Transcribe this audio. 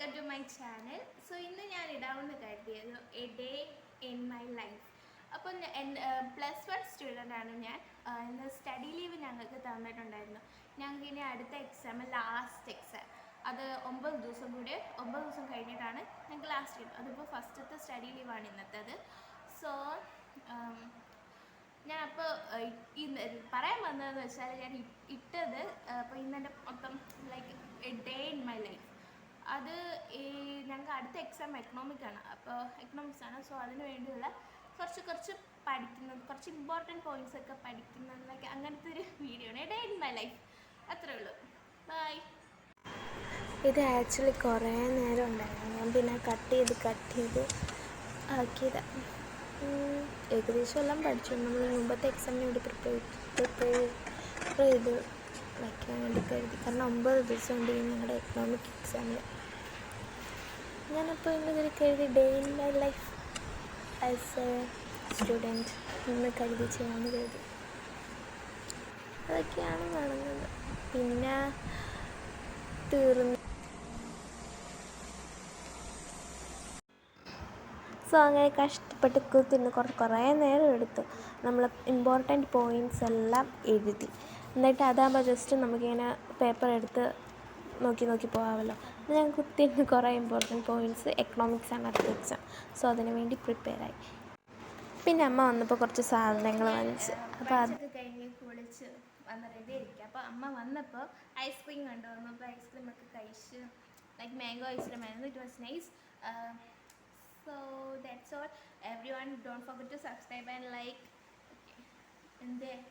Welcome to my channel. So ഇന്ന് ഞാൻ ഇടാമെന്ന് കരുതിയത് a day in my life. അപ്പോൾ +1 സ്റ്റുഡൻ്റ് ആണ് ഞാൻ. ഇന്ന് സ്റ്റഡി ലീവ് ഞങ്ങൾക്ക് തന്നിട്ടുണ്ടായിരുന്നു. ഞങ്ങൾക്ക് ഇനി അടുത്ത എക്സാം, ലാസ്റ്റ് എക്സാം, അത് 9 ദിവസം കൂടി, 9 ദിവസം കഴിഞ്ഞിട്ടാണ് ഞങ്ങൾക്ക് ലാസ്റ്റ് ലീവ്. അതിപ്പോൾ ഫസ്റ്റത്തെ സ്റ്റഡി ലീവാണ് ഇന്നത്തേത്. സോ ഞാൻ അപ്പോൾ ഇന്ന് പറയാൻ വന്നതെന്ന് വെച്ചാൽ, ഞാൻ ഇട്ടത് അപ്പോൾ ഇന്നെൻ്റെ മൊത്തം like A day in my life. അത് ഞങ്ങൾക്ക് അടുത്ത എക്സാം എക്കണോമിക്കാണ്. അപ്പോൾ എക്കണോമിക്സാണ്. സോ അതിന് വേണ്ടിയുള്ള കുറച്ച് പഠിക്കുന്നത്, കുറച്ച് ഇമ്പോർട്ടൻറ്റ് പോയിൻറ്റ്സ് ഒക്കെ പഠിക്കുന്നതിലൊക്കെ അങ്ങനത്തെ ഒരു വീഡിയോ ആണ്. A day in my life. അത്രേ ഉള്ളൂ. ബൈ. ഇത് ആക്ച്വലി കുറേ നേരം ഉണ്ടായിരുന്നു. ഞാൻ പിന്നെ കട്ട് ചെയ്ത് ആക്കിയതാണ്. ഏകദേശം എല്ലാം പഠിച്ചു. നമ്മൾ മുമ്പത്തെ എക്സാമിന് വേണ്ടി പ്രിപ്പയർ ചെയ്ത് വയ്ക്കാൻ വേണ്ടി കരുതി. കാരണം 9 ദിവസം ഉണ്ട് ഞങ്ങളുടെ എക്കണോമിക് എക്സാമിൽ. ഞാനപ്പോൾ ഇന്നതിൽ കരുതി day in my life as A student ഇന്ന് കരുതി ചെയ്യാമെന്ന് കരുതി. അതൊക്കെയാണ് കാണുന്നത്. പിന്നെ തീർന്നു. സോ അങ്ങനെ കഷ്ടപ്പെട്ട് കുത്തിന്ന് കുറേ നേരം എടുത്തു. നമ്മൾ ഇമ്പോർട്ടൻറ്റ് പോയിൻറ്റ്സ് എല്ലാം എഴുതി. എന്നിട്ട് അതാകുമ്പോൾ ജസ്റ്റ് നമുക്കിങ്ങനെ പേപ്പർ എടുത്ത് നോക്കി പോകാമല്ലോ. ഞാൻ കുത്തിന്ന് കുറേ ഇമ്പോർട്ടൻറ്റ് പോയിൻറ്റ്സ്, എക്കണോമിക്സാണ് അടുത്ത എക്സാം. സോ അതിന് വേണ്ടി പ്രിപ്പയറായി. പിന്നെ അമ്മ വന്നപ്പോൾ കുറച്ച് സാധനങ്ങൾ വാങ്ങിച്ച്. അപ്പോൾ അത് കഴിഞ്ഞ് കുളിച്ച് വന്ന് റെഡി ആയിരിക്കുക. അപ്പോൾ അമ്മ വന്നപ്പോൾ ഐസ്ക്രീം കൊണ്ടുവന്നു. അപ്പോൾ ഐസ്ക്രീമൊക്കെ കഴിച്ച്, ലൈക്ക് മാംഗോ ഐസ്ക്രീം ആയിരുന്നു. It was nice. So that's all. Everyone, don't forget to subscribe and like. Okay. And there.